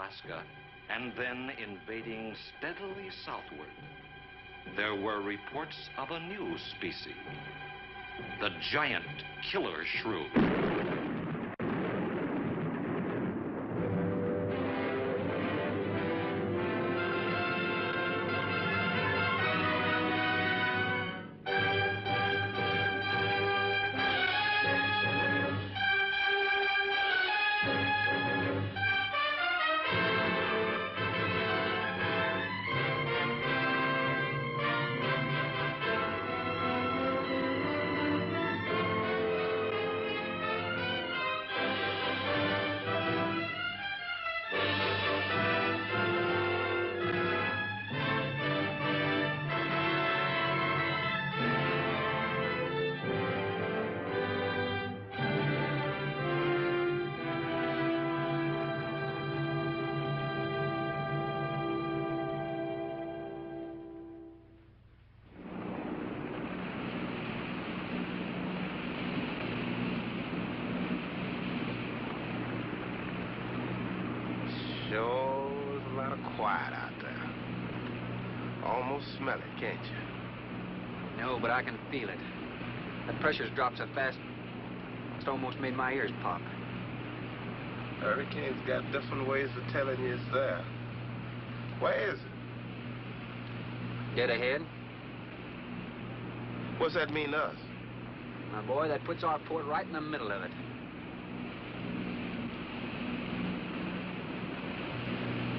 Alaska and then invading steadily southward, there were reports of a new species, the giant killer shrew. Sure is a lot of quiet out there. Almost smell it, can't you? No, but I can feel it. That pressure's dropped so fast, it's almost made my ears pop. Hurricane's got different ways of telling you it's there. Where is it? Dead ahead. What's that mean to us? My boy, that puts our port right in the middle of it.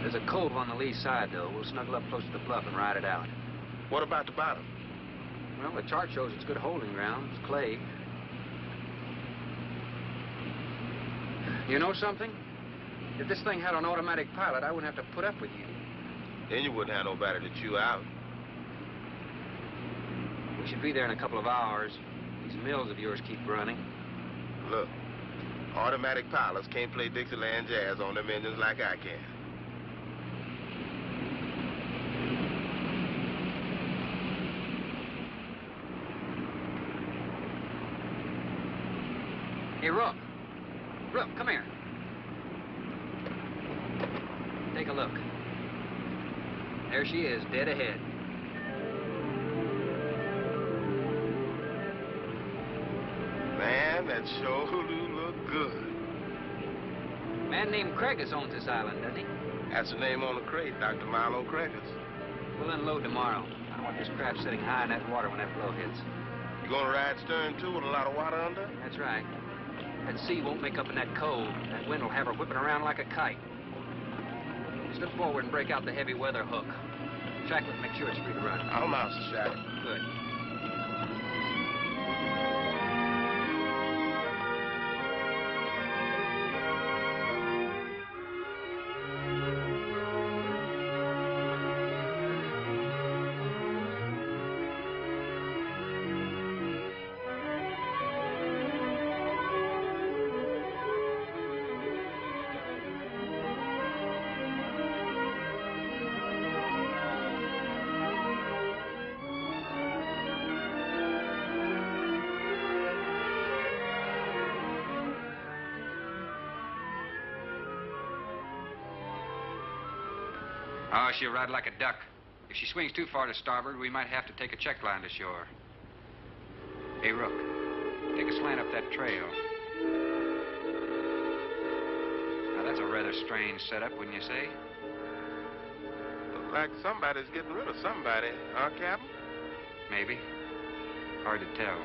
There's a cove on the lee side, though. We'll snuggle up close to the bluff and ride it out. What about the bottom? Well, the chart shows it's good holding ground. It's clay. You know something? If this thing had an automatic pilot, I wouldn't have to put up with you. Then you wouldn't have nobody to chew out. We should be there in a couple of hours. These mills of yours keep running. Look, automatic pilots can't play Dixieland jazz on them engines like I can. Hey, Rook. Rook, come here. Take a look. There she is, dead ahead. Man, that sure do look good. A man named Craigus owns this island, doesn't he? That's the name on the crate, Dr. Milo Craigus. We'll unload tomorrow. I don't want this craft sitting high in that water when that blow hits. You gonna ride stern, too, with a lot of water under? That's right. That sea won't make up in that cove. That wind will have her whipping around like a kite. Slip forward and break out the heavy weather hook. Shacklet, make sure it's free to run. I'll mouse the shackle. Good. Oh, she'll ride like a duck. If she swings too far to starboard, we might have to take a check line to shore. Hey, Rook, take a slant up that trail. Now, that's a rather strange setup, wouldn't you say? Looks like somebody's getting rid of somebody, huh, Captain? Maybe. Hard to tell.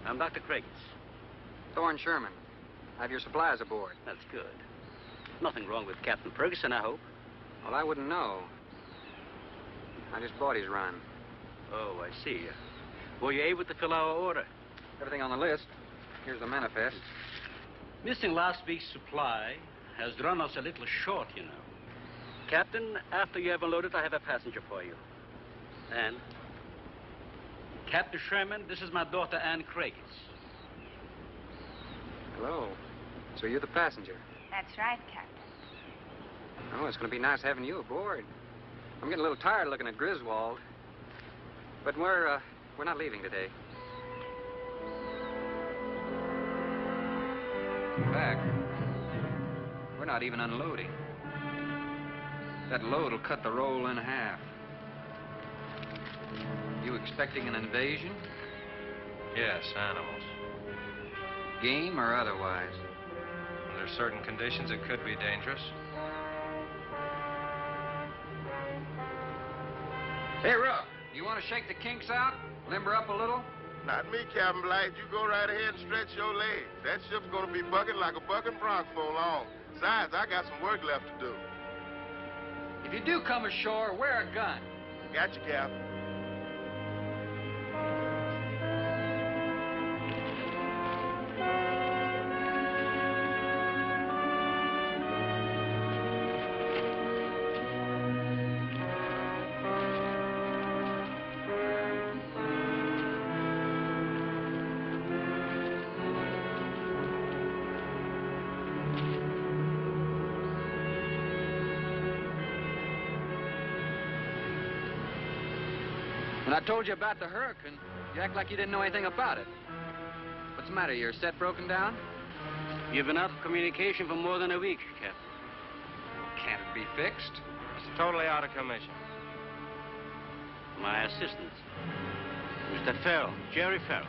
I'm Dr. Craigus. Thorne Sherman. Have your supplies aboard. That's good. Nothing wrong with Captain Ferguson, I hope. Well, I wouldn't know. I just bought his run. Oh, I see. Were you able to fill our order? Everything on the list. Here's the manifest. Missing last week's supply has run us a little short, you know. Captain, after you have unloaded, I have a passenger for you. Anne. Captain Sherman, this is my daughter, Anne Craigus. Hello. So you're the passenger? That's right, Captain. Oh, it's going to be nice having you aboard. I'm getting a little tired looking at Griswold. But we're not leaving today. In fact, we're not even unloading. That load will cut the roll in half. You expecting an invasion? Yes, animals. Game or otherwise? Under certain conditions, it could be dangerous. Hey, Rook, you want to shake the kinks out? Limber up a little? Not me, Captain Blight. You go right ahead and stretch your legs. That ship's gonna be bucking like a bucking bronc for long. Besides, I got some work left to do. If you do come ashore, wear a gun. Got you, Captain. When I told you about the hurricane, you act like you didn't know anything about it. What's the matter? Your set broken down? You've been out of communication for more than a week, Captain. Can't it be fixed? It's totally out of commission. My assistant, Mr. Farrell, Jerry Farrell.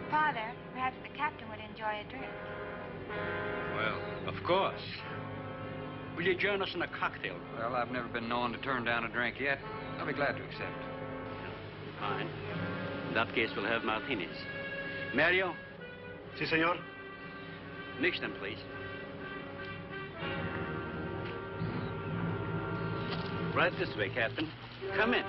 Father, perhaps the captain would enjoy a drink. Well, of course. Will you join us in a cocktail? Well, I've never been known to turn down a drink yet. I'll be glad to accept. Fine. In that case, we'll have martinis. Mario, Si, senor. mix them, please. Right this way, Captain. Come in.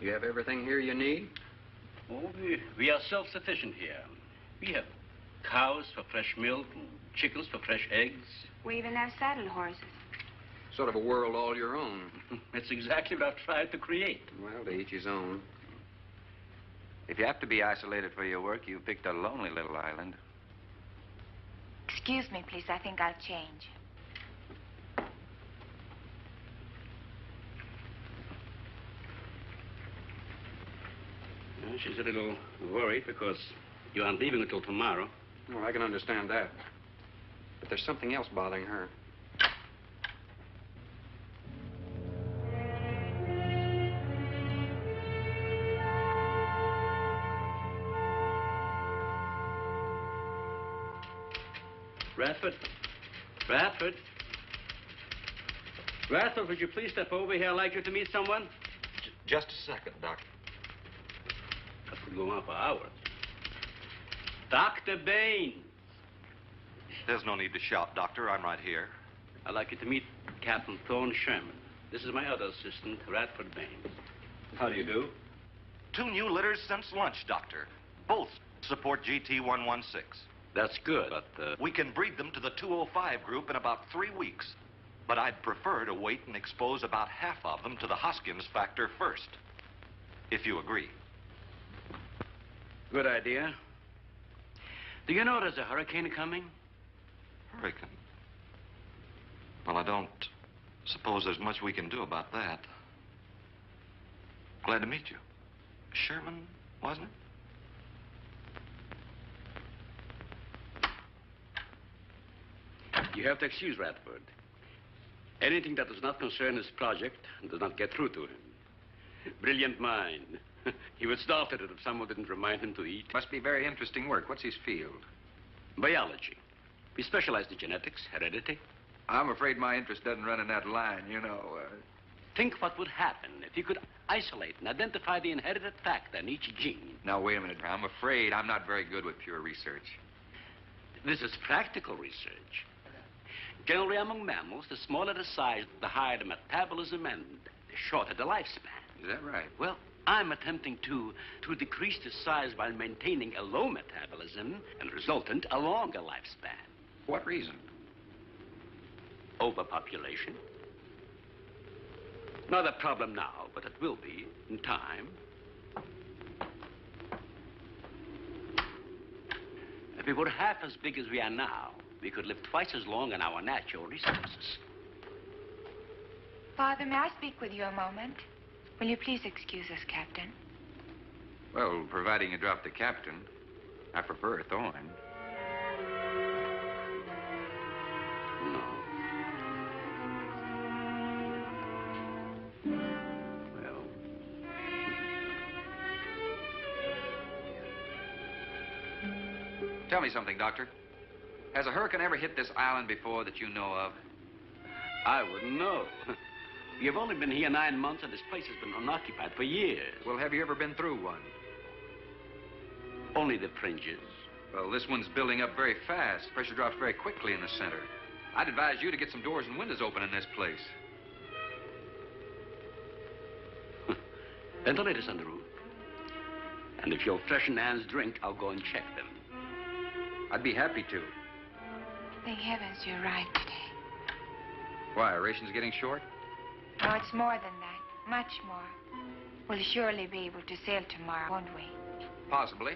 You have everything here you need? Oh, we are self-sufficient here. We have cows for fresh milk and chickens for fresh eggs. We even have saddle horses. Sort of a world all your own. That's exactly what I've tried to create. Well, to each his own. If you have to be isolated for your work, you picked a lonely little island. Excuse me, please. I think I'll change. She's a little worried because you aren't leaving until tomorrow. Well, I can understand that. But there's something else bothering her. Radford? Radford? Radford, would you please step over here? I'd like you to meet someone. Just a second, Doctor. That could go on for hours. Dr. Baines. There's no need to shout, Doctor. I'm right here. I'd like you to meet Captain Thorne Sherman. This is my other assistant, Radford Baines. How do you do? 2 new litters since lunch, Doctor. Both support GT-116. That's good, but, We can breed them to the 205 group in about 3 weeks. But I'd prefer to wait and expose about half of them to the Hoskins factor first. If you agree. Good idea. Do you know there's a hurricane coming? Hurricane? Well, I don't suppose there's much we can do about that. Glad to meet you. Sherman, wasn't it? You have to excuse Radford. Anything that does not concern his project does not get through to him. Brilliant mind. He would start at it if someone didn't remind him to eat. Must be very interesting work. What's his field? Biology. We specialize in genetics, heredity. I'm afraid my interest doesn't run in that line, you know. Think what would happen if you could isolate and identify the inherited factor in each gene. Now, wait a minute. I'm afraid I'm not very good with pure research. This is practical research. Generally, among mammals, the smaller the size, the higher the metabolism and the shorter the lifespan. Is that right? Well, I'm attempting to decrease the size by maintaining a low metabolism and resultant a longer lifespan. For what reason? Overpopulation. Not a problem now, but it will be in time. If we were half as big as we are now, we could live twice as long on our natural resources. Father, may I speak with you a moment? Will you please excuse us, Captain? Well, providing you drop the captain, I prefer a thorn. No. Well. Tell me something, Doctor. Has a hurricane ever hit this island before that you know of? I wouldn't know. You've only been here 9 months, and this place has been unoccupied for years. Well, have you ever been through one? Only the fringes. Well, this one's building up very fast. Pressure drops very quickly in the center. I'd advise you to get some doors and windows open in this place. Ventilators on the roof. And if you'll freshen Anne's drink, I'll go and check them. I'd be happy to. Thank heavens you're right today. Why, are rations getting short? No, it's more than that. Much more. We'll surely be able to sail tomorrow, won't we? Possibly.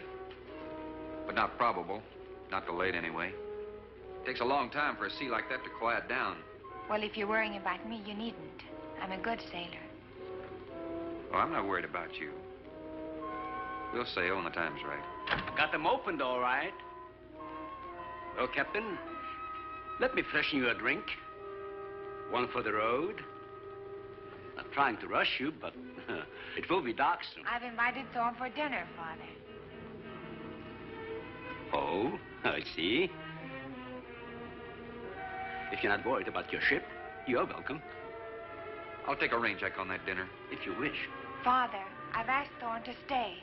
But not probable. Not delayed, anyway. It takes a long time for a sea like that to quiet down. Well, if you're worrying about me, you needn't. I'm a good sailor. Well, I'm not worried about you. We'll sail when the time's right. Got them opened, all right. Well, Captain, let me freshen you a drink. One for the road. Not trying to rush you, but it will be dark soon. I've invited Thorne for dinner, Father. Oh, I see. If you're not worried about your ship, you're welcome. I'll take a rain check on that dinner. If you wish. Father, I've asked Thorne to stay.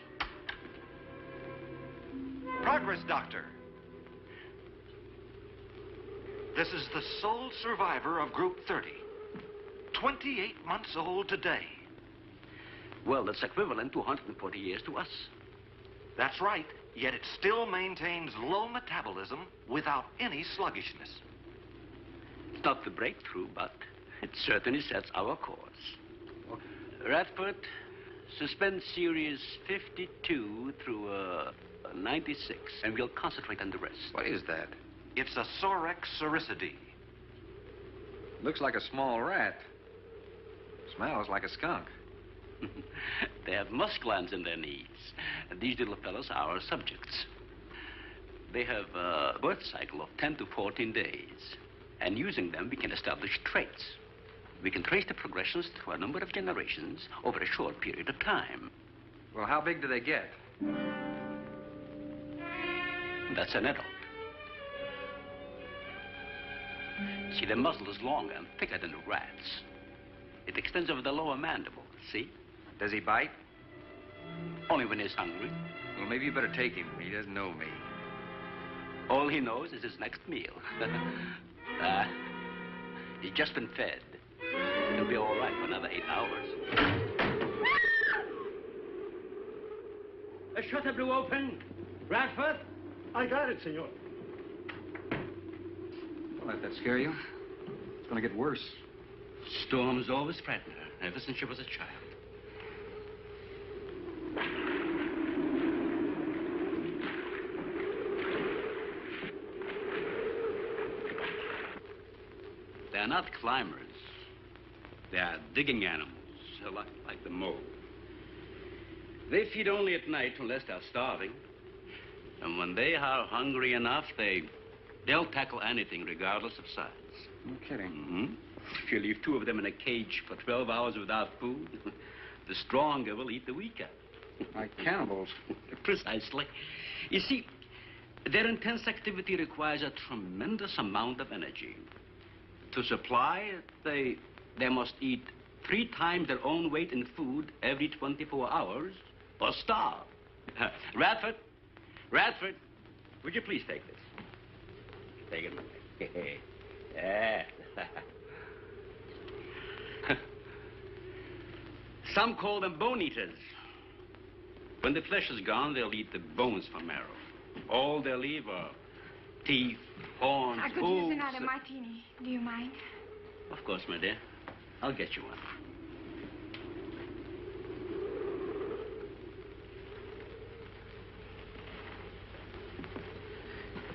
Progress, Doctor. This is the sole survivor of Group 30. 28 months old today. Well, that's equivalent to 140 years to us. That's right, yet it still maintains low metabolism without any sluggishness. It's not the breakthrough, but it certainly sets our course. Radford, suspend series 52 through 96, and we'll concentrate on the rest. What is that? It's a Sorex cericidae. Looks like a small rat. Smells like a skunk. They have musk glands in their knees. And these little fellows are our subjects. They have a birth cycle of 10 to 14 days. And using them, we can establish traits. We can trace the progressions through a number of generations over a short period of time. Well, how big do they get? That's an adult. See, the muzzle is longer and thicker than the rat's. It extends over the lower mandible, see? Does he bite? Only when he's hungry. Well, maybe you better take him. He doesn't know me. All he knows is his next meal. He's just been fed. He'll be all right for another 8 hours. The shutter blew open. Radford? I got it, senor. Don't let that scare you. It's going to get worse. Storms always frighten her, ever since she was a child. They're not climbers. They are digging animals, a lot like the mole. They feed only at night unless they're starving. And when they are hungry enough, they'll tackle anything regardless of size. No kidding. Mm-hmm. If you leave 2 of them in a cage for 12 hours without food, the stronger will eat the weaker. Like cannibals. Precisely. You see, their intense activity requires a tremendous amount of energy. To supply it, they must eat 3 times their own weight in food every 24 hours or starve. Radford, would you please take this? Take it away. Yeah. Some call them bone eaters. When the flesh is gone, they'll eat the bones for marrow. All they'll leave are teeth, horns, I could hooves. use another martini. Do you mind? Of course, my dear. I'll get you one.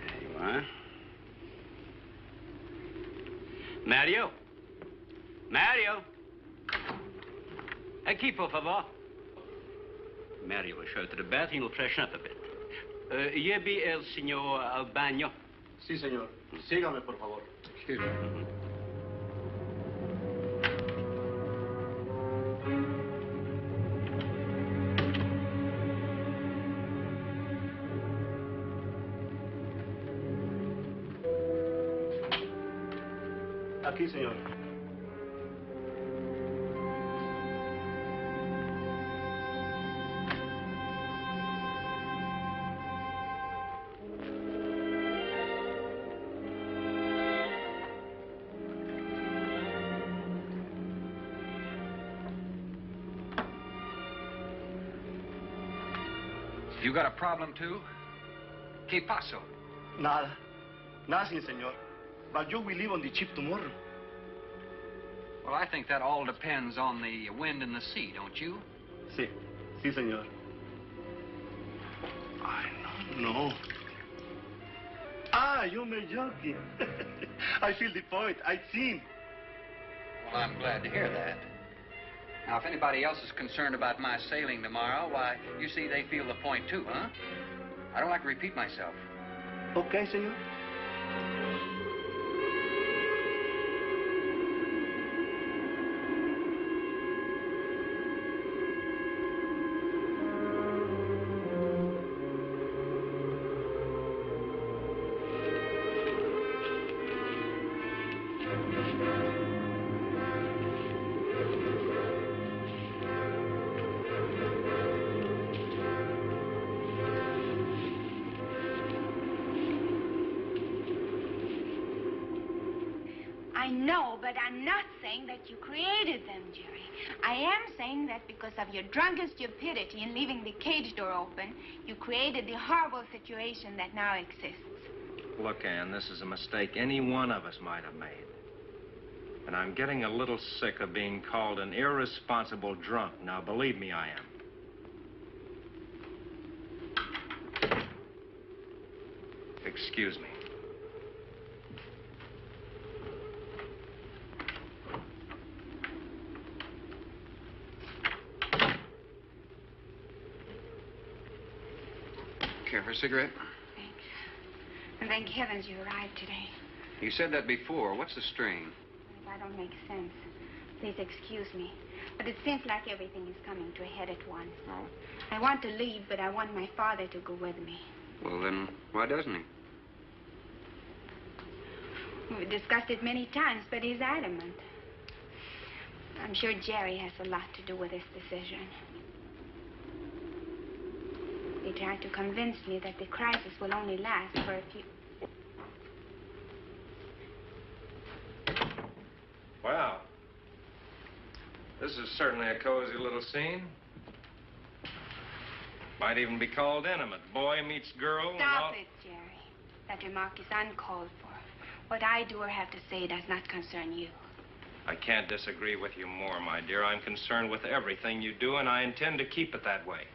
There you are. Mario? Mario? Aquí, por favor. Mario will show to the bath. He'll freshen up a bit. Lleve el señor al baño. Sí, señor. Sígame, por favor. Excuse me. Aquí, señor. You got a problem, too? ¿Qué pasó? Nada. Nothing, señor. But you will leave on the ship tomorrow. Well, I think that all depends on the wind and the sea, don't you? Sí. Sí, señor. I don't know. Ah, you're joking. I feel the point. I think. Well, I'm glad to hear that. Now, if anybody else is concerned about my sailing tomorrow, why, you see they feel the point, too, huh? I don't like to repeat myself. Okay, señor. I know, but I'm not saying that you created them, Jerry. I am saying that because of your drunken stupidity in leaving the cage door open, you created the horrible situation that now exists. Look, Ann, this is a mistake any one of us might have made. And I'm getting a little sick of being called an irresponsible drunk. Now, believe me, I am. Excuse me. Care for a cigarette? Thanks. And thank heavens you arrived today. You said that before. What's the strain? If I don't make sense, please excuse me. But it seems like everything is coming to a head at once. Oh? I want to leave, but I want my father to go with me. Well, then, why doesn't he? We've discussed it many times, but he's adamant. I'm sure Jerry has a lot to do with this decision. He tried to convince me that the crisis will only last for a few... Well, this is certainly a cozy little scene. Might even be called intimate. Boy meets girl. Stop it, Jerry. That remark is uncalled for. What I do or have to say does not concern you. I can't disagree with you more, my dear. I'm concerned with everything you do, and I intend to keep it that way.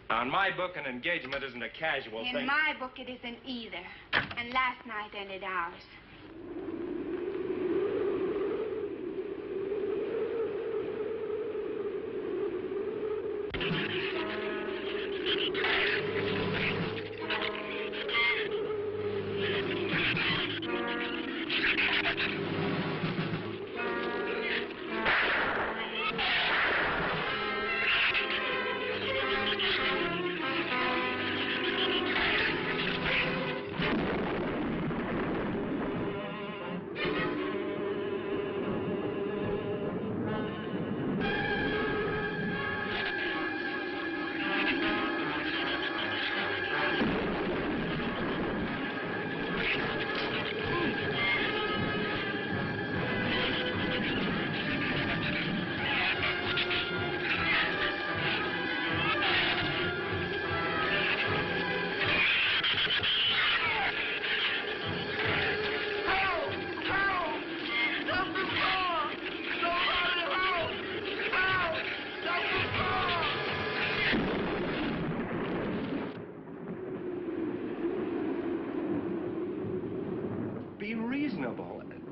Now, in my book, an engagement isn't a casual thing. In my book, it isn't either. And last night ended ours.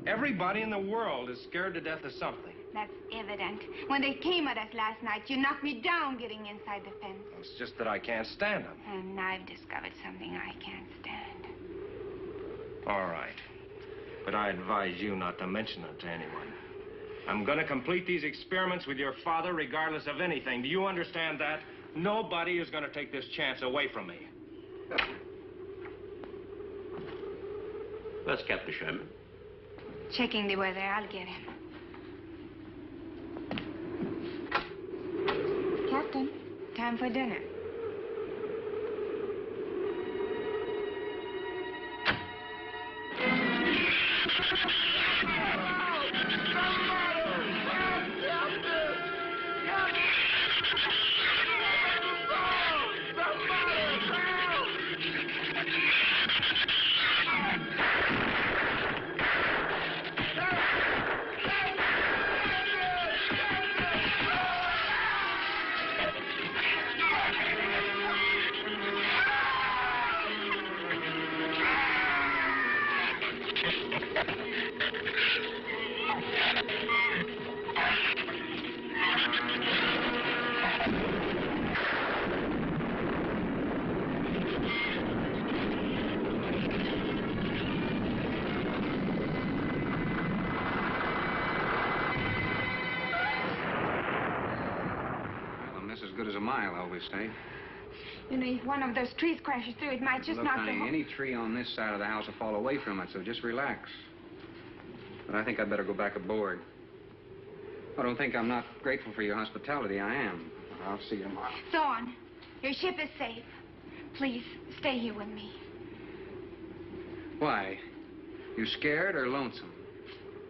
Everybody in the world is scared to death of something. That's evident. When they came at us last night, you knocked me down getting inside the fence. It's just that I can't stand them. And I've discovered something I can't stand. All right. But I advise you not to mention it to anyone. I'm going to complete these experiments with your father regardless of anything. Do you understand that? Nobody is going to take this chance away from me. Where's Captain Sherman? Checking the weather. I'll get him. Captain, time for dinner. Good as a mile, I always say. You know, if one of those trees crashes through, it might just Look, knock honey, the whole... any tree on this side of the house will fall away from it, so just relax. But I think I'd better go back aboard. I don't think I'm not grateful for your hospitality. I am. I'll see you tomorrow. Thorne, your ship is safe. Please, stay here with me. Why? You scared or lonesome?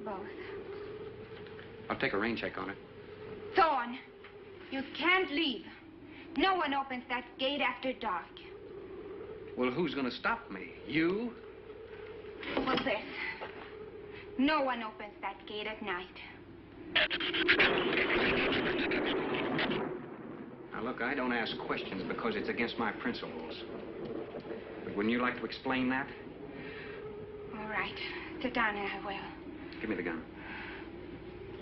Both. I'll take a rain check on it. Thorne, you can't leave. No one opens that gate after dark. Well, who's going to stop me? You? Well, this. No one opens that gate at night. Now, look, I don't ask questions because it's against my principles. But wouldn't you like to explain that? All right. Sit down and I will. Give me the gun.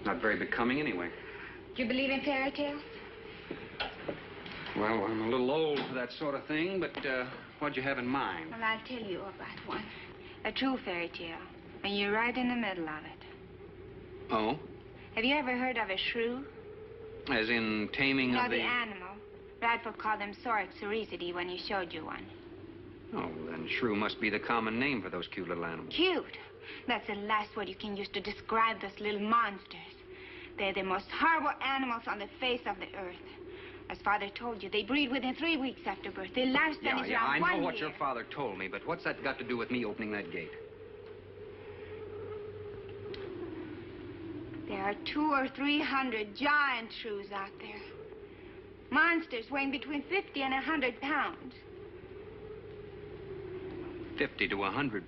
Not very becoming anyway. Do you believe in fairy tales? Well, I'm a little old for that sort of thing, but what'd you have in mind? Well, I'll tell you about one. A true fairy tale. And you're right in the middle of it. Oh? Have you ever heard of a shrew? As in taming No, of the... the animal. Bradford called them Sorix cerisity when he showed you one. Oh, then shrew must be the common name for those cute little animals. Cute. That's the last word you can use to describe those little monsters. They're the most horrible animals on the face of the earth. As Father told you, they breed within 3 weeks after birth. Their lifespan is around 1 I know year. what your father told me, but what's that got to do with me opening that gate? There are 200 or 300 giant shrews out there. Monsters weighing between 50 and 100 pounds. 50 to 100.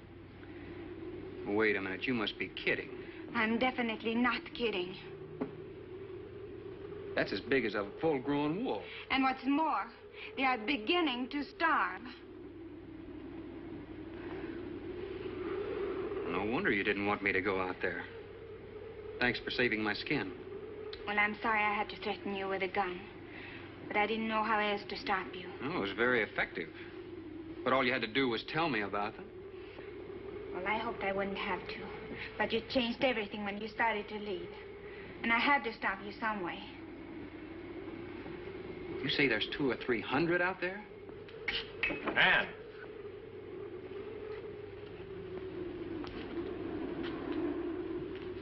Wait a minute, you must be kidding. I'm definitely not kidding. That's as big as a full-grown wolf. And what's more, they are beginning to starve. No wonder you didn't want me to go out there. Thanks for saving my skin. Well, I'm sorry I had to threaten you with a gun. But I didn't know how else to stop you. Oh, it was very effective. But all you had to do was tell me about them. Well, I hoped I wouldn't have to. But you changed everything when you started to leave. And I had to stop you some way. You say there's 200 or 300 out there? Anne.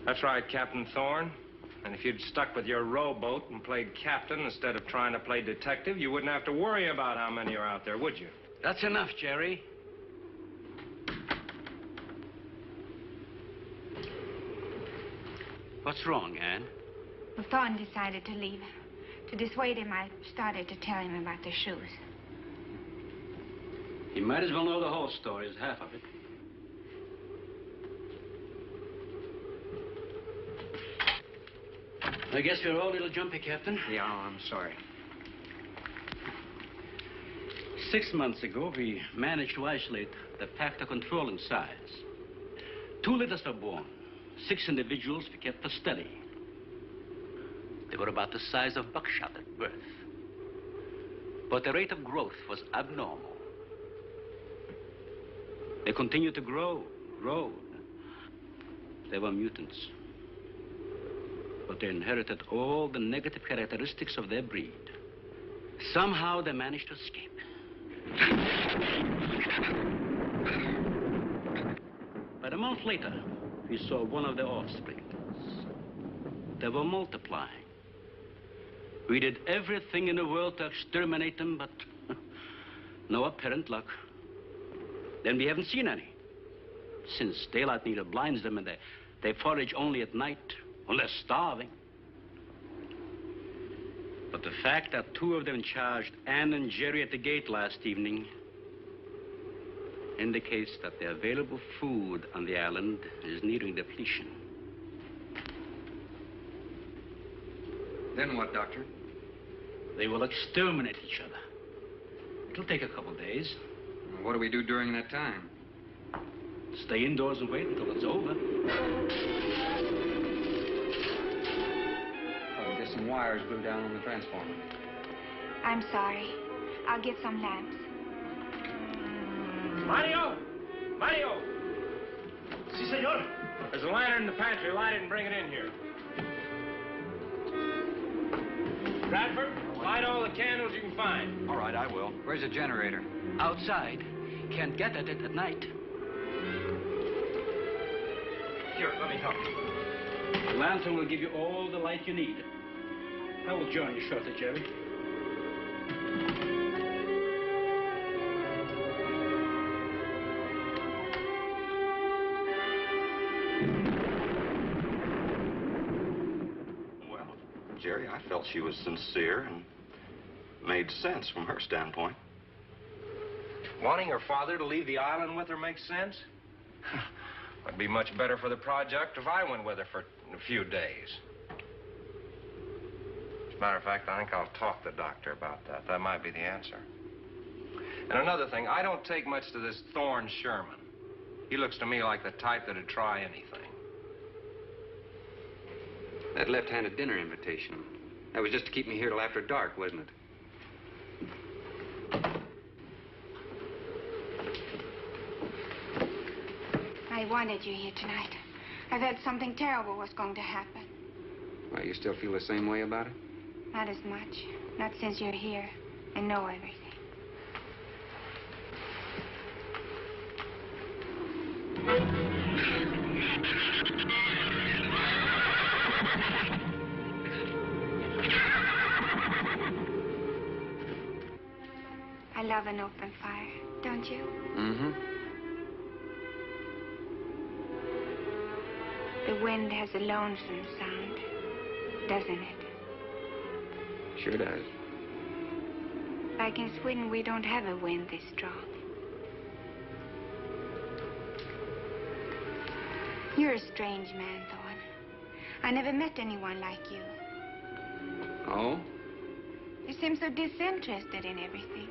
That's right, Captain Thorne. And if you'd stuck with your rowboat and played captain instead of trying to play detective, you wouldn't have to worry about how many are out there, would you? That's enough, Jerry. What's wrong, Anne? Well, Thorne decided to leave. To dissuade him, I started to tell him about the shoes. He might as well know the whole story as half of it. I guess we're all a little jumpy, Captain. Yeah, I'm sorry. 6 months ago, we managed to isolate the factor controlling size. 2 litters were born. 6 individuals we kept for study. They were about the size of buckshot at birth. But the rate of growth was abnormal. They continued to grow. They were mutants. But they inherited all the negative characteristics of their breed. Somehow they managed to escape. But a month later, we saw one of their offspring. They were multiplying. We did everything in the world to exterminate them, but no apparent luck. Then we haven't seen any. Since daylight neither blinds them and they forage only at night, unless starving. But the fact that 2 of them charged Ann and Jerry at the gate last evening indicates that the available food on the island is nearing depletion. Then what, Doctor? They will exterminate each other. It'll take a couple days. What do we do during that time? Stay indoors and wait until it's over. I'll get some wires glued down on the transformer. I'm sorry. I'll get some lamps. Mario! Mario! Si, senor. There's a lantern in the pantry. Light it and bring it in here. Bradford, light all the candles you can find. All right, I will. Where's the generator? Outside. Can't get at it at night. Here, let me help you. The lantern will give you all the light you need. I will join you shortly, Jerry. Well, Jerry, I felt she was sincere and made sense from her standpoint. Wanting her father to leave the island with her makes sense? It'd be much better for the project if I went with her for a few days. As a matter of fact, I think I'll talk to the doctor about that. That might be the answer. And another thing, I don't take much to this Thorne Sherman. He looks to me like the type that'd try anything. That left-handed dinner invitation. That was just to keep me here till after dark, wasn't it? I wanted you here tonight. I thought something terrible was going to happen. Why, you still feel the same way about it? Not as much. Not since you're here and know everything. I love an open fire, don't you? Mm-hmm. The wind has a lonesome sound, doesn't it? Sure does. Like in Sweden, we don't have a wind this strong. You're a strange man, Thorne. I never met anyone like you. Oh? You seem so disinterested in everything.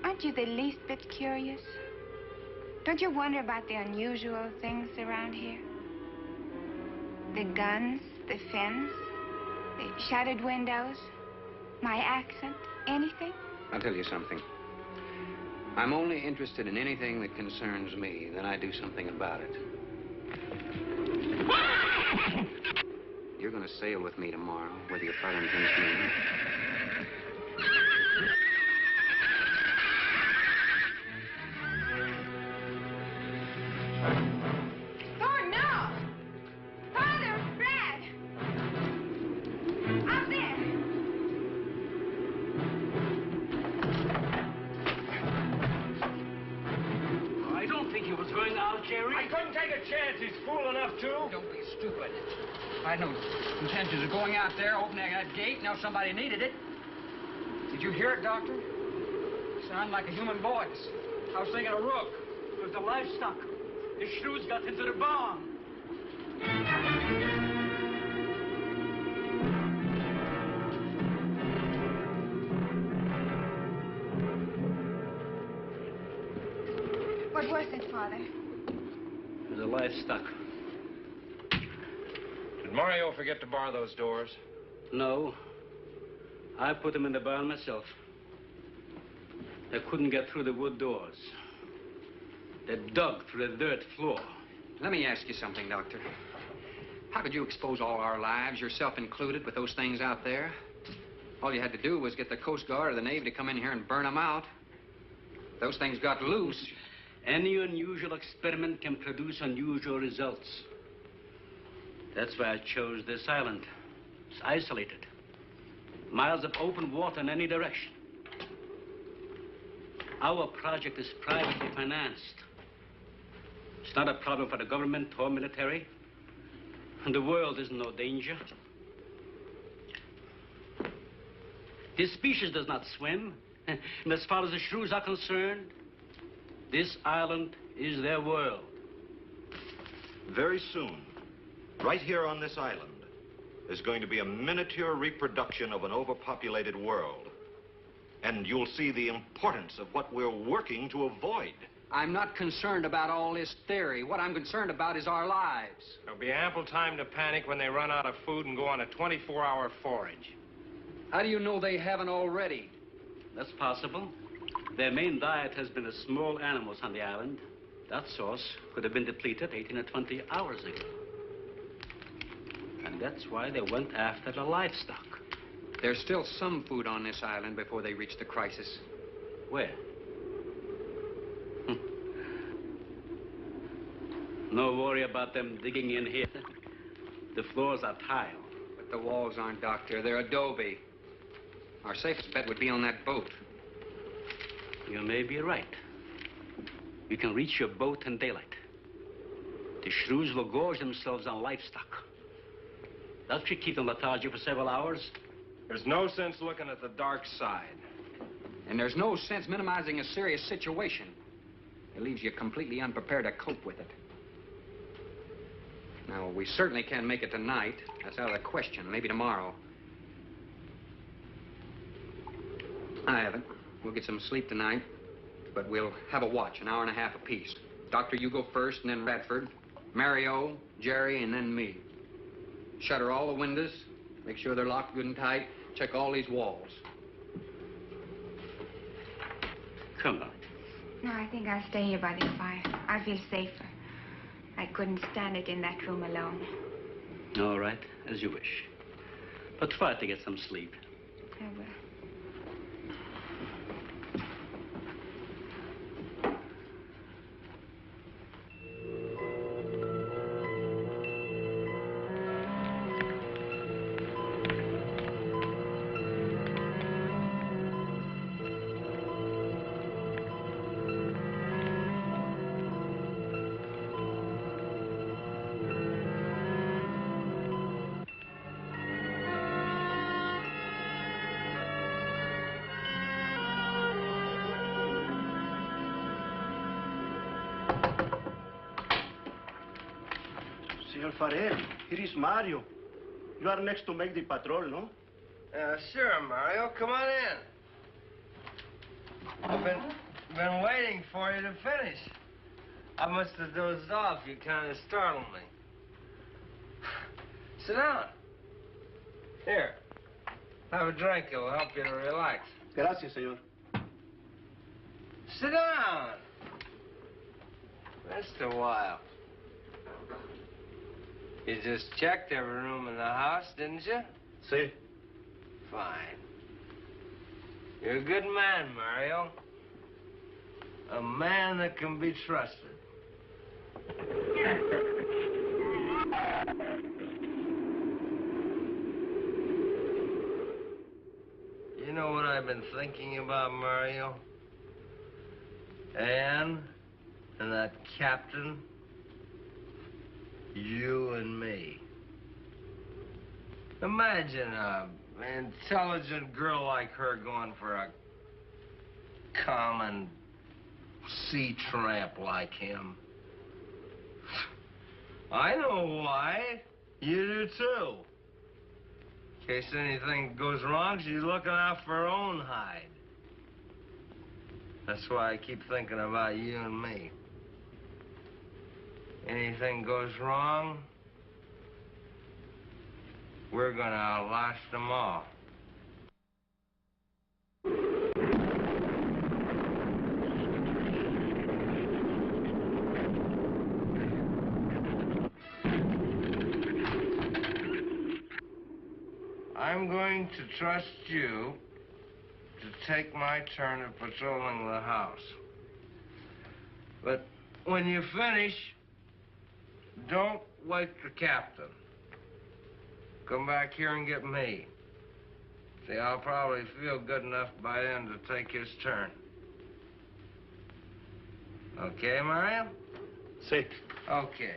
Aren't you the least bit curious? Don't you wonder about the unusual things around here? The guns, the fence, the shattered windows, my accent, anything? I'll tell you something. I'm only interested in anything that concerns me. Then I do something about it. You're going to sail with me tomorrow, whether your father intends to or not. Thorne, no! Father, Brad! Out there! I don't think he was going out, Jerry. I couldn't take a chance. He's fool enough to. Don't be stupid. I had no intentions of going out there, opening that gate. Now somebody needed it. Did you hear it, Doctor? Sound like a human voice. I was thinking a rook. It was the livestock. The shrews got into the barn. What was it, Father? It was the livestock. Did Mario forget to bar those doors? No. I put them in the barn myself. They couldn't get through the wood doors. They dug through the dirt floor. Let me ask you something, Doctor. How could you expose all our lives, yourself included, with those things out there? All you had to do was get the Coast Guard or the Navy to come in here and burn them out. If those things got loose. Any unusual experiment can produce unusual results. That's why I chose this island. It's isolated. Miles of open water in any direction. Our project is privately financed. It's not a problem for the government or military. And the world is in no danger. This species does not swim. And as far as the shrews are concerned, this island is their world. Very soon, right here on this island, there's going to be a miniature reproduction of an overpopulated world. And you'll see the importance of what we're working to avoid. I'm not concerned about all this theory. What I'm concerned about is our lives. There'll be ample time to panic when they run out of food and go on a 24-hour forage. How do you know they haven't already? That's possible. Their main diet has been the small animals on the island. That source could have been depleted 18 or 20 hours ago. And that's why they went after the livestock. There's still some food on this island before they reach the crisis. Where? No worry about them digging in here. The floors are tile. But the walls aren't, Doctor. They're adobe. Our safest bet would be on that boat. You may be right. You can reach your boat in daylight. The shrews will gorge themselves on livestock. That should keep them lethargic for several hours. There's no sense looking at the dark side. And there's no sense minimizing a serious situation. It leaves you completely unprepared to cope with it. Now, we certainly can't make it tonight. That's out of the question. Maybe tomorrow. I haven't. We'll get some sleep tonight, but we'll have a watch, an hour and a half apiece. Doctor, you go first, and then Radford, Mario, Jerry, and then me. Shutter all the windows. Make sure they're locked good and tight. Check all these walls. Come on. No, I think I'll stay here by the fire. I feel safer. I couldn't stand it in that room alone. All right, as you wish. But try to get some sleep. I will. Senor Farrell, here is Mario. You are next to make the patrol, no? Sure, Mario. Come on in. I've been waiting for you to finish. I must have dozed off. You kind of startled me. Sit down. Here. Have a drink. It'll help you to relax. Gracias, senor. Sit down. Rest a while. You just checked every room in the house, didn't you? Sí. Fine. You're a good man, Mario. A man that can be trusted. You know what I've been thinking about, Mario? Anne and that captain. You and me. Imagine an intelligent girl like her going for a common sea tramp like him. I know why. You do too. In case anything goes wrong, she's looking out for her own hide. That's why I keep thinking about you and me. Anything goes wrong, we're gonna outlast them all. I'm going to trust you to take my turn at patrolling the house. But when you finish, don't wake the captain. Come back here and get me. See, I'll probably feel good enough by then to take his turn. Okay, Mario? Sí. Okay.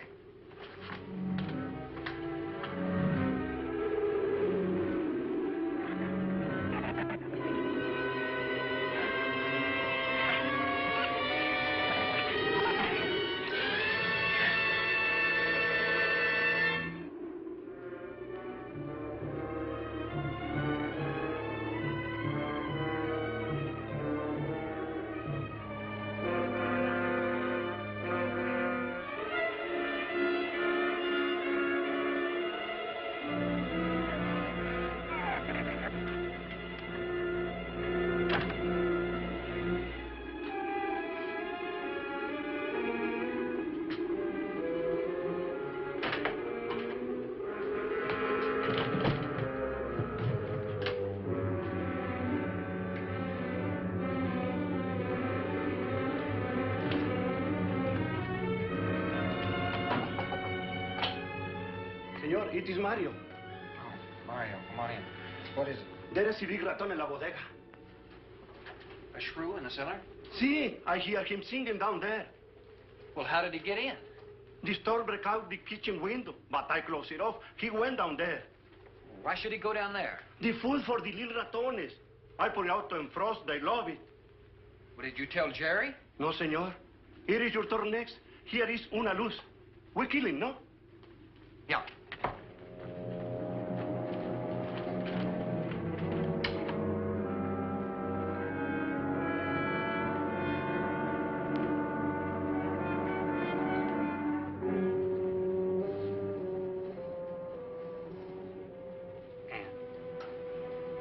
Señor, it is Mario. Oh, Mario, come on in. What is it? There is a big raton in la bodega. A shrew in the cellar? See, I hear him singing down there. Well, how did he get in? The store break out the kitchen window, but I close it off. He went down there. Why should he go down there? The food for the little ratones. I put it out to frost. They love it. What, did you tell Jerry? No, senor. Here is your turn next. Here is una luz. We're killing, no? Yeah.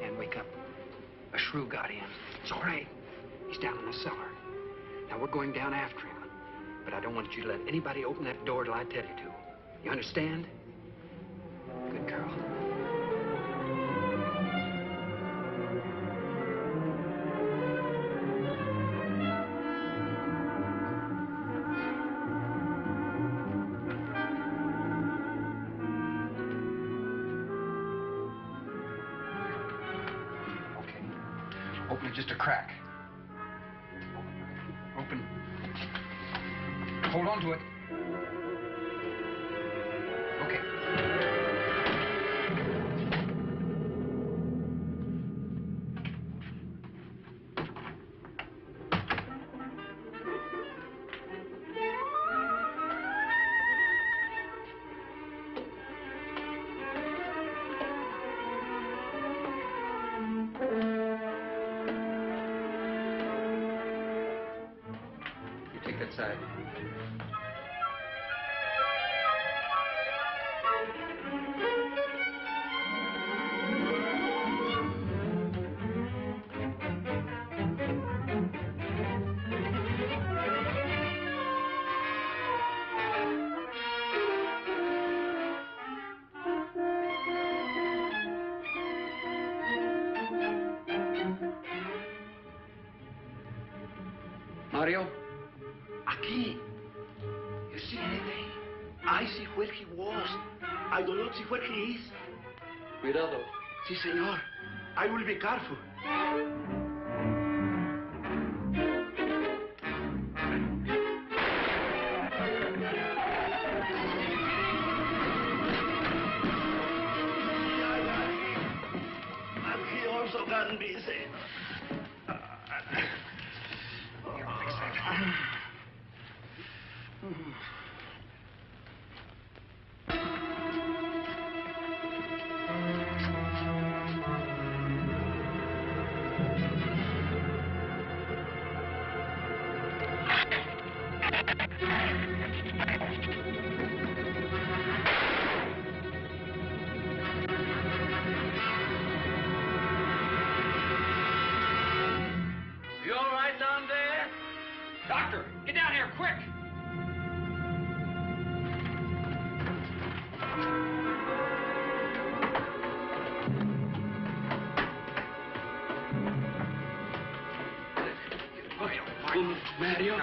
Ann, wake up. A shrew got in. It's all right. He's down in the cellar. Now, we're going down after him. But I don't want you to let anybody open that door till I tell you to. You understand? Good girl. Okay. Open it just a crack. Open. Hold on to it. Okay. You take that side. Mario? Aquí. You see anything? I see where he was. I do not see where he is. Cuidado. Si, senor. I will be careful. And he also got busy. Here, fix that. quick! Mario.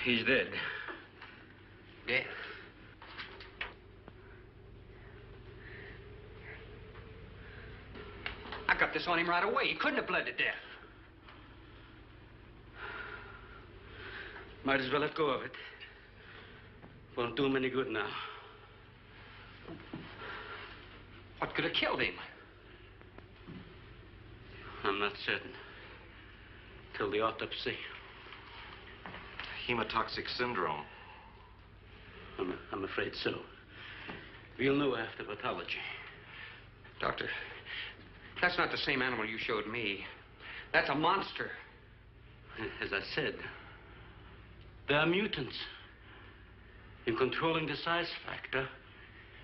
He's dead. Dead? I got this on him right away. He couldn't have bled to death. Might as well let go of it. Won't do him any good now. What could have killed him? I'm not certain. Till the autopsy. Hemotoxic syndrome. I'm afraid so. We'll know after pathology. Doctor, that's not the same animal you showed me. That's a monster. As I said, they are mutants. In controlling the size factor,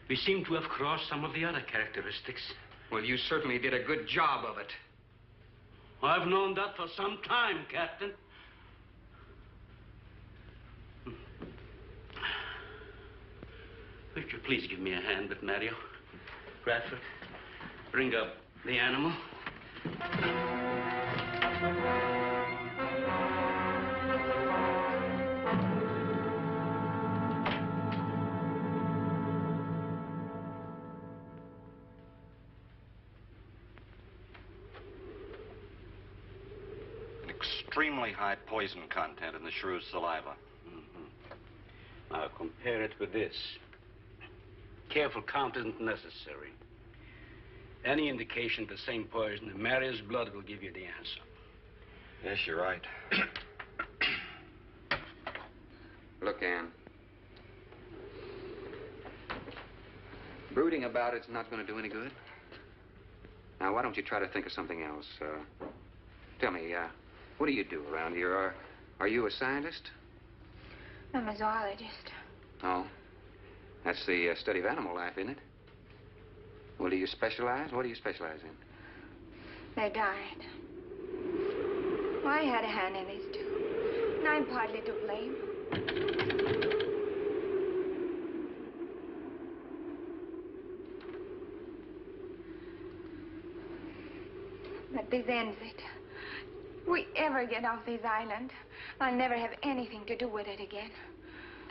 we seem to have crossed some of the other characteristics. Well, you certainly did a good job of it. I've known that for some time, Captain. Would you please give me a hand with Mario? Bradford, bring up the animal. Extremely high poison content in the shrew's saliva. Now compare it with this. Careful count isn't necessary. Any indication of the same poison in Mario's blood will give you the answer. Yes, you're right. Look, Ann. Brooding about it's not going to do any good. Now, why don't you try to think of something else? Tell me, what do you do around here? Are you a scientist? I'm a zoologist. Oh. That's the study of animal life, isn't it? Well, do you specialize? What do you specialize in? They died. Well, I had a hand in this, too. And I'm partly to blame. But this ends it. If we ever get off this island, I'll never have anything to do with it again.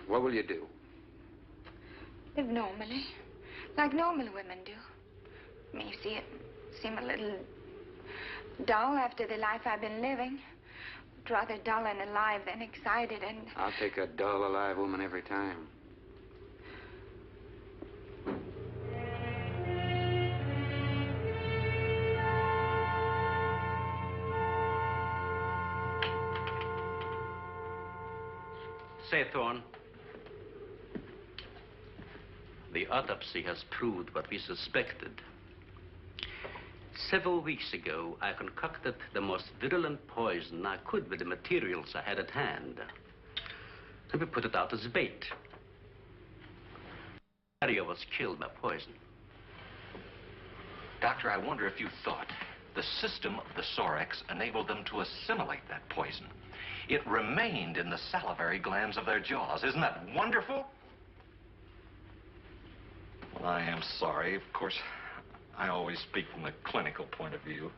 What will you do? Live normally, like normal women do. May see it seem a little dull after the life I've been living. But rather dull and alive than excited and... I'll take a dull, alive woman every time. Say, Thorne, the autopsy has proved what we suspected. Several weeks ago, I concocted the most virulent poison I could with the materials I had at hand. And we put it out as bait. Mario was killed by poison. Doctor, I wonder if you thought the system of the Sorex enabled them to assimilate that poison. It remained in the salivary glands of their jaws. Isn't that wonderful? Well, I am sorry. Of course, I always speak from the clinical point of view.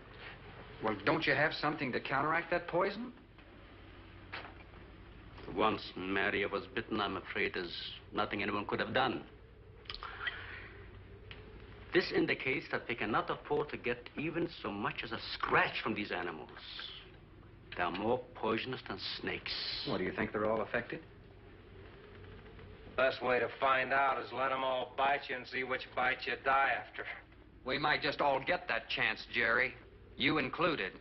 Well, don't you have something to counteract that poison? Once Mario was bitten, I'm afraid there's nothing anyone could have done. This indicates that we cannot afford to get even so much as a scratch from these animals. They are more poisonous than snakes. What, do you think they're all affected? Best way to find out is let them all bite you and see which bite you die after. We might just all get that chance, Jerry. You included.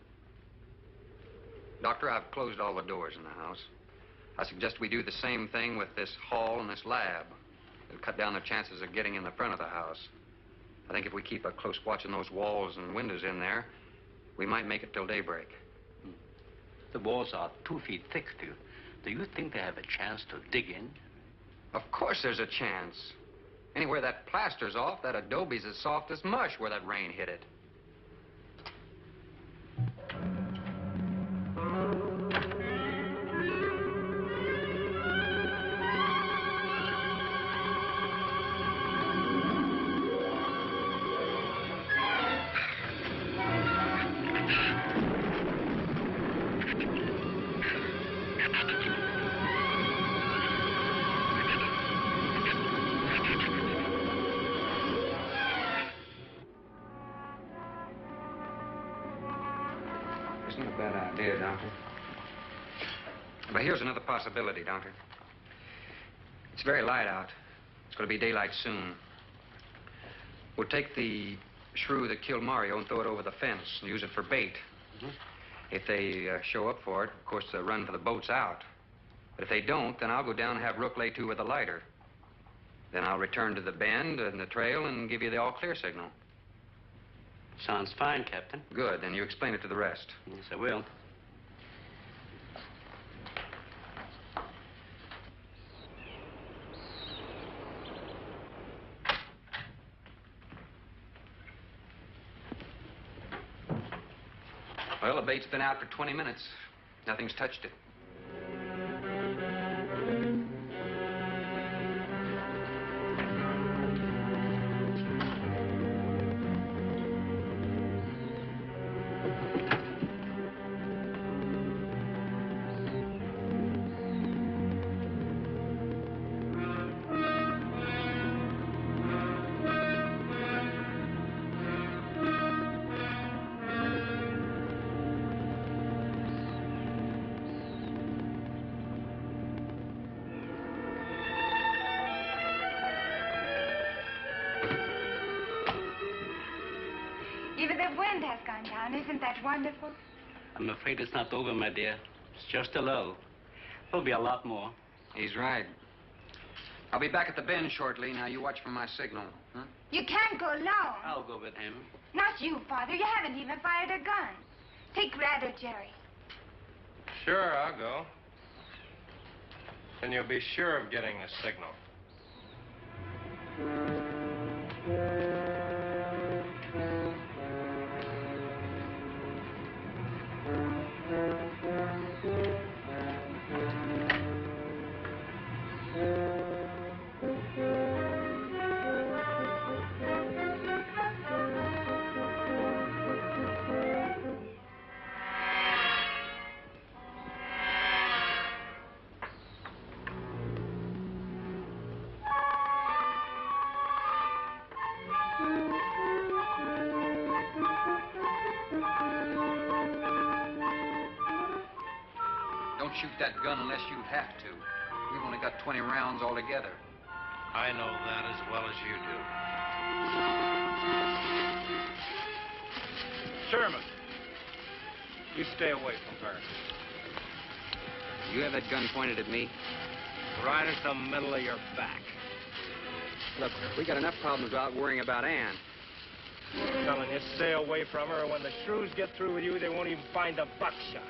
Doctor, I've closed all the doors in the house. I suggest we do the same thing with this hall and this lab. It'll cut down the chances of getting in the front of the house. I think if we keep a close watch on those walls and windows in there, we might make it till daybreak. The walls are 2 feet thick. Do you think they have a chance to dig in? Of course there's a chance. Anywhere that plaster's off, that adobe's as soft as mush where that rain hit it. Not a bad idea, Doctor. But here's another possibility, Doctor. It's very light out. It's going to be daylight soon. We'll take the shrew that killed Mario and throw it over the fence and use it for bait. If they show up for it, of course, they'll run for the boats out. But if they don't, then I'll go down and have Rook lay to with a lighter. Then I'll return to the bend and the trail and give you the all-clear signal. Sounds fine, Captain. Good. Then you explain it to the rest. Yes, I will. Well, the bait's been out for 20 minutes. Nothing's touched it. Even the wind has gone down. Isn't that wonderful? I'm afraid it's not over, my dear. It's just a lull. There'll be a lot more. He's right. I'll be back at the bend shortly. Now, you watch for my signal. Huh? You can't go alone. I'll go with him. Not you, Father. You haven't even fired a gun. Take Red or Jerry. Sure, I'll go. Then you'll be sure of getting a signal. Don't shoot that gun unless you have to. We've only got 20 rounds altogether. I know that as well as you do. Sherman, you stay away from her. You have that gun pointed at me? Right at the middle of your back. Look, we got enough problems without worrying about Ann. I'm telling you, stay away from her, or when the shrews get through with you, they won't even find the buckshot.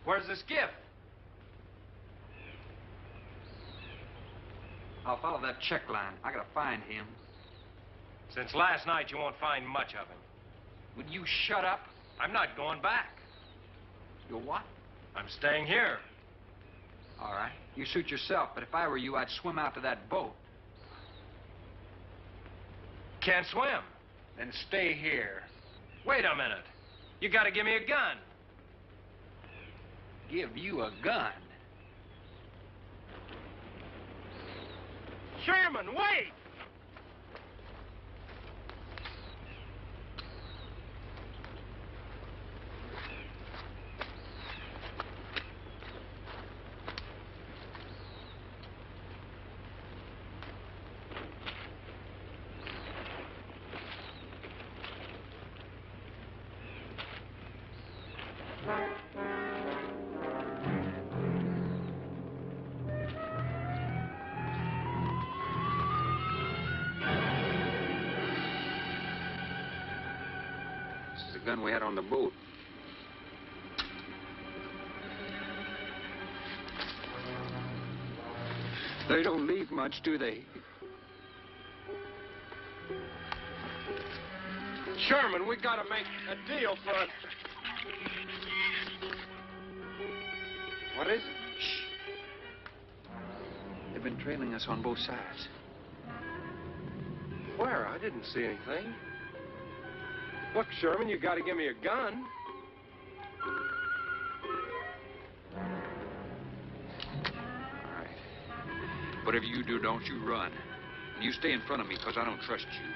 Where's the skiff? I'll follow that check line. I gotta find him. Since last night, you won't find much of him. Would you shut up? I'm not going back. You're what? I'm staying here. All right. You suit yourself, but if I were you, I'd swim out to that boat. Can't swim. Then stay here. Wait a minute. You gotta give me a gun. give you a gun. Sherman, wait! This is the gun we had on the boat. They don't leave much, do they? Sherman, we gotta make a deal first. What is it? Shh. They've been trailing us on both sides. Where? I didn't see anything. Look, Sherman, you gotta give me a gun. All right. Whatever you do, don't you run. And you stay in front of me, because I don't trust you.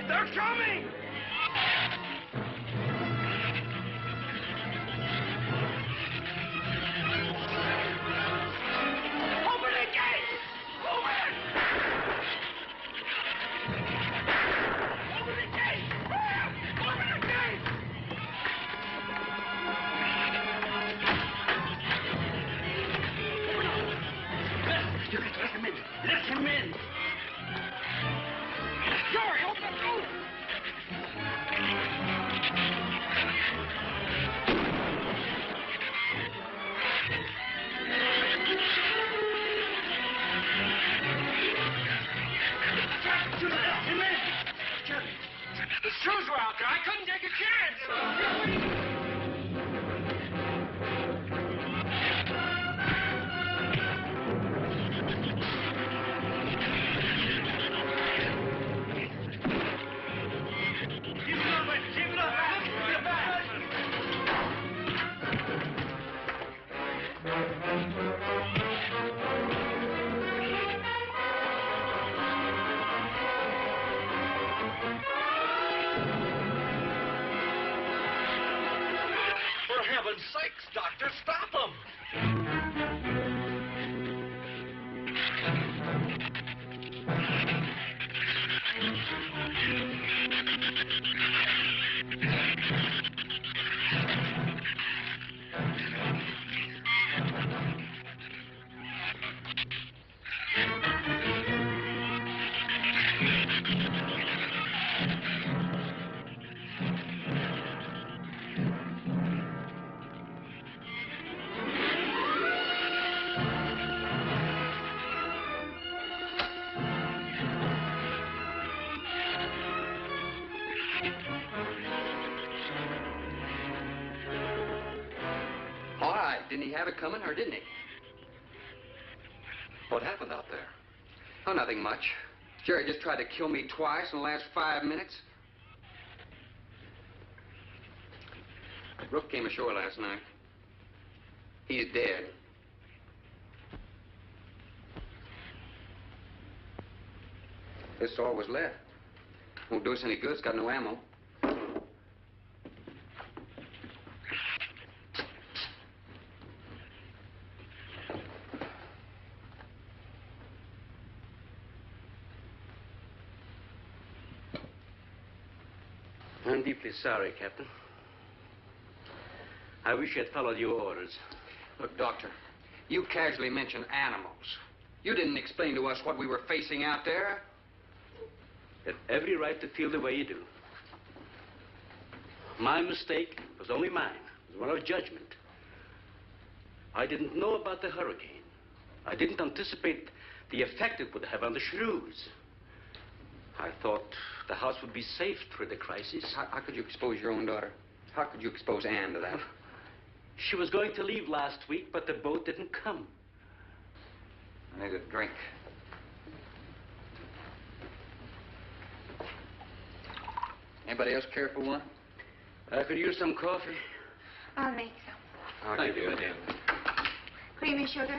They're coming! Open the gate! Open! Open the gate! Open the gate! You can let him in. Let him in. Joey, open the door! You let him in. The shoes were out there. I couldn't take a chance. Keep it up, man. Keep it up. Keep it back. For heaven's sakes, Doctor, stop them! All right. Didn't he have it coming, or didn't he? What happened out there? Oh, nothing much. Jerry just tried to kill me twice in the last 5 minutes. Brooke came ashore last night. He's dead. This is all was left. Won't do us any good. It's got no ammo. I'm deeply sorry, Captain. I wish you had followed your orders. Look, Doctor, you casually mentioned animals. You didn't explain to us what we were facing out there. You have every right to feel the way you do. My mistake was only mine. It was one of judgment. I didn't know about the hurricane. I didn't anticipate the effect it would have on the Shrews. I thought the house would be safe through the crisis. How could you expose your own daughter? How could you expose Anne to that? She was going to leave last week, but the boat didn't come. I need a drink. Anybody else care for one? I could use some coffee. I'll make some. Thank you, madam. Creamy sugar?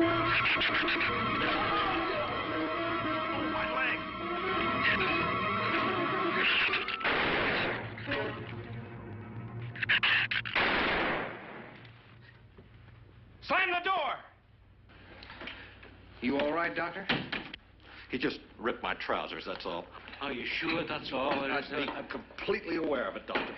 Slam the door! You all right, Doctor? He just ripped my trousers, that's all. Are you sure that's all? I'm completely aware of it, Doctor.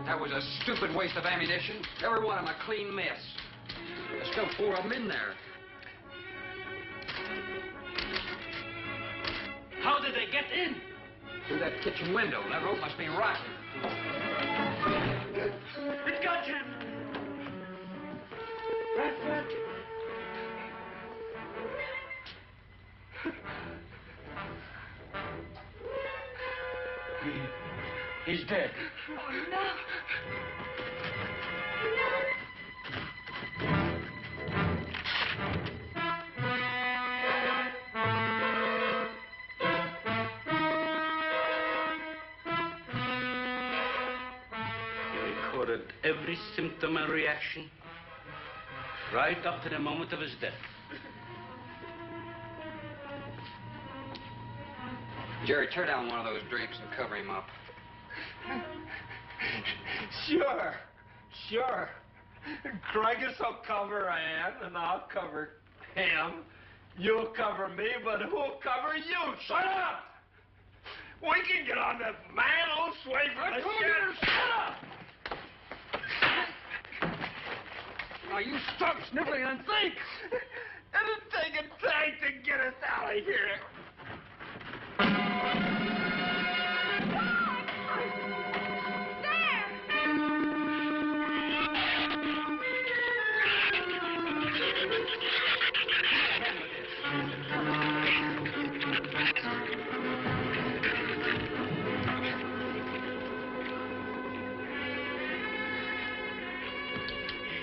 That was a stupid waste of ammunition. Every one of them a clean mess. There's still 4 of them in there. How did they get in? Through that kitchen window. That rope must be rotten. It got him! Bradford! He's dead. Oh, no. He recorded every symptom and reaction, right up to the moment of his death. Jerry, tear down one of those drapes and cover him up. Sure. Craigus will cover Ann, and I'll cover him. You'll cover me, but who'll cover you? Shut up! We can get on that man-old sway for the shit. Shut up! Now, you stop sniveling and think! It'll take a tank to get us out of here.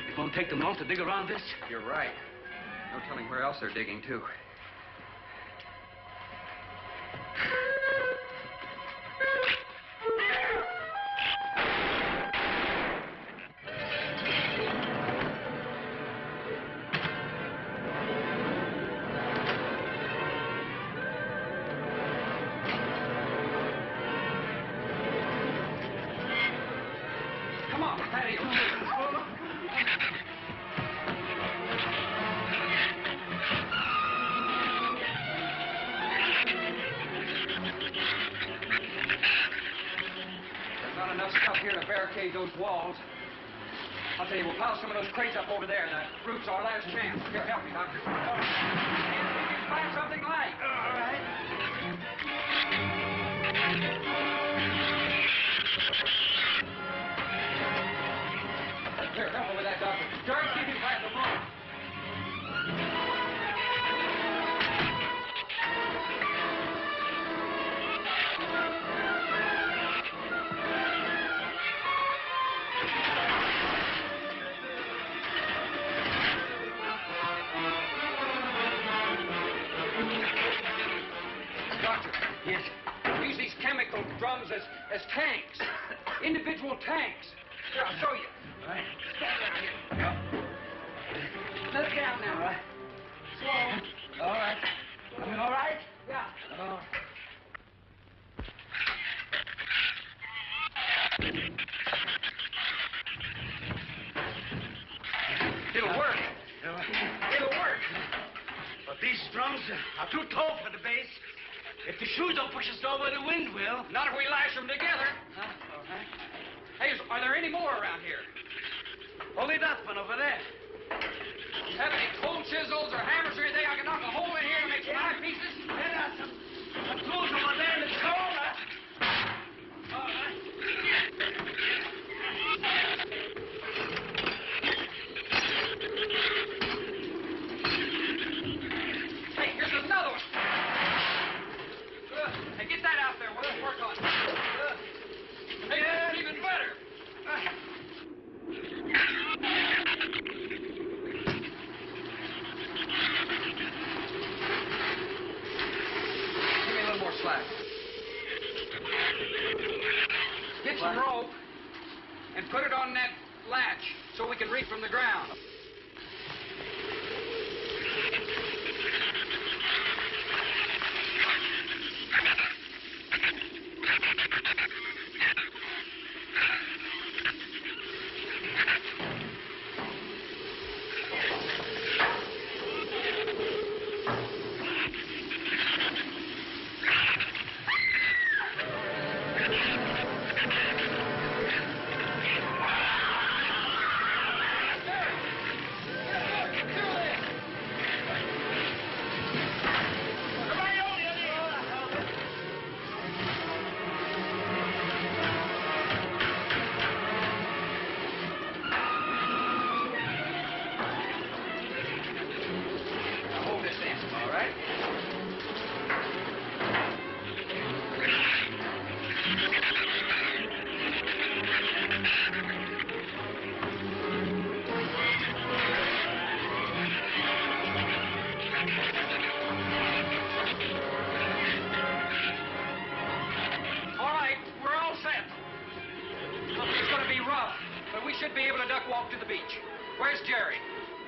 It won't take them long to dig around this. You're right. No telling where else they're digging, too. Come on, Patty. There's not enough stuff here to barricade those walls. I'll tell you, we'll pile some of those crates up over there. The roof's our last chance. Here, help me, Doctor. Find something light. All right. Here, help me with that, Doctor. George, keep him by the rope. Doctor. Yes? Use these chemical drums as tanks. Individual tanks. Here, I'll show you. All right. Stand down here. Let down now, right? Slow. All right. I mean, all right? Yeah. Oh. It'll work. It'll work. But these drums are too tall for the base. If the shoes don't push us over, the wind will. Not if we lash them together. Huh? All right. Hey, are there any more around here? Only that one over there. You have any cold chisels or hammers or anything I can knock a hole in here to make some eyepieces? There are some tools over there in the corner. All right. slack. Get some rope and put it on that latch so we can reach from the ground.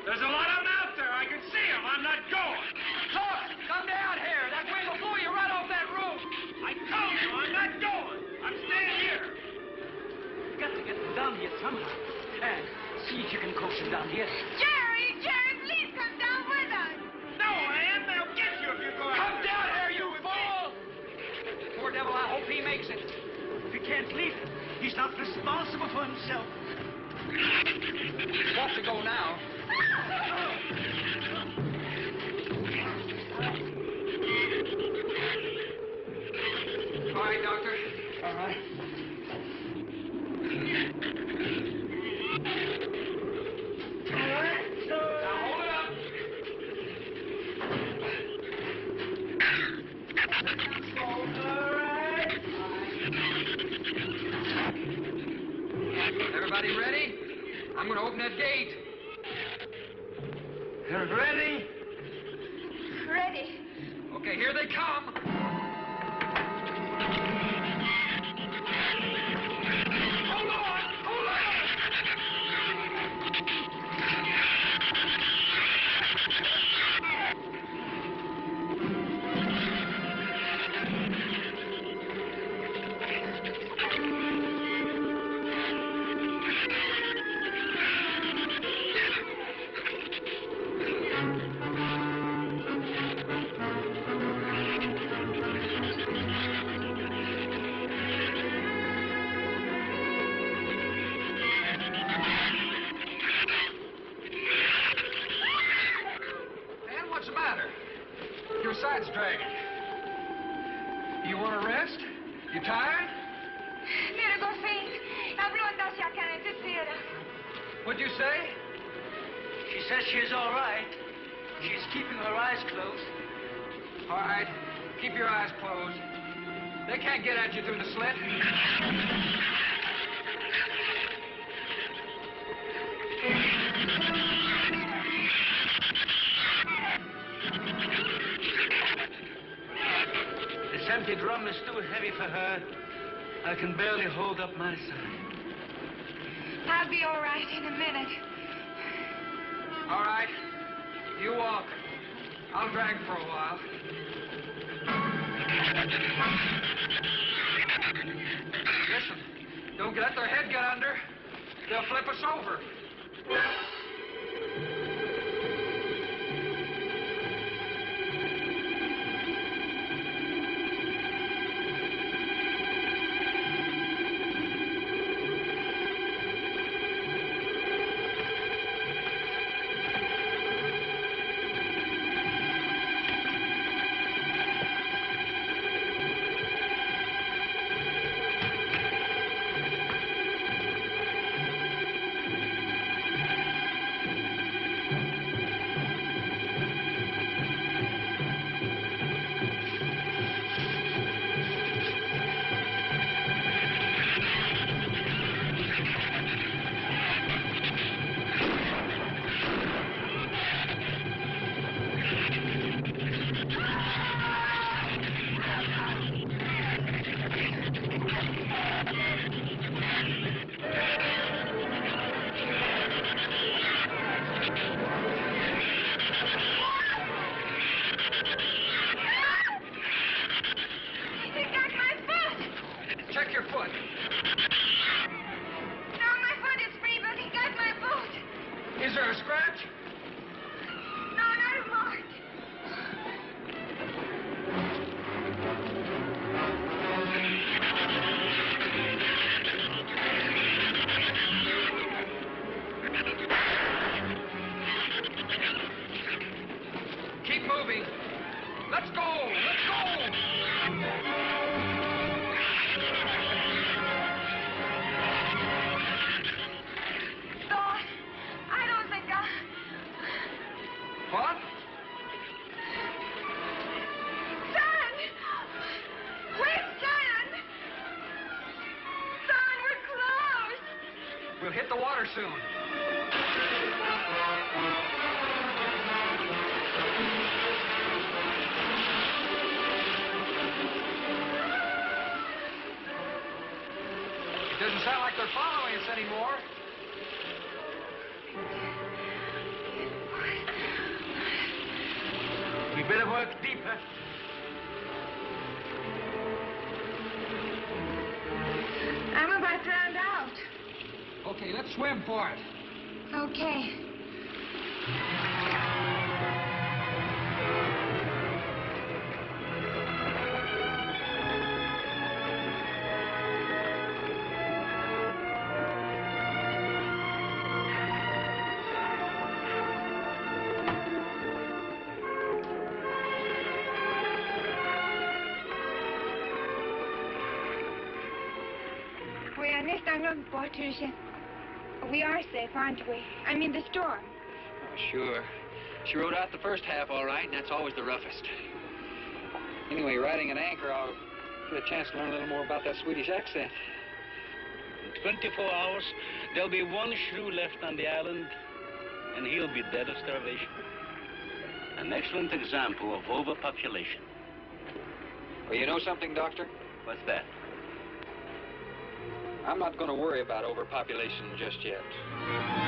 There's a lot of them out there. I can see them. I'm not going. Look! Come down here. That wind will blow you right off that roof. I told you I'm not going. I'm staying here. You got to get them down here somehow. And see if you can coax them down here. Jerry, please come down with us. No, Ann, they'll get you if you go out. Come down here, you fool! Poor devil, I hope he makes it. We can't leave him. He's not responsible for himself. He's got to go now. All right, Doctor. All right. Now hold it up. Everybody ready? I'm going to open that gate. Ready? Ready. Okay, here they come. Hold on! Hold on! Dan, what's the matter? Your side's dragging. You want to rest? You tired? Virgo faint. Habló hacia carretera. What'd you say? She says she's all right. She's keeping her eyes closed. All right. Keep your eyes closed. They can't get at you through the slit. This empty drum is too heavy for her. I can barely hold up my side. I'll be all right in a minute. All right. You walk. I'll drag for a while. Listen, don't let their head get under. They'll flip us over. Keep moving. Let's go! Let's go! Don, I don't think What? Son! Wait, son! Son, we're close! We'll hit the water soon. It doesn't sound like they're following us anymore. We better work deeper. I'm about drowned out. Okay, let's swim for it. Okay. We are next on looking for, Tricia. We are safe, aren't we? I mean, the storm. Oh, sure. She rode out the first half all right, and that's always the roughest. Anyway, riding an anchor, I'll get a chance to learn a little more about that Swedish accent. In 24 hours, there'll be one shrew left on the island, and he'll be dead of starvation. An excellent example of overpopulation. Well, you know something, Doctor? What's that? I'm not going to worry about overpopulation just yet.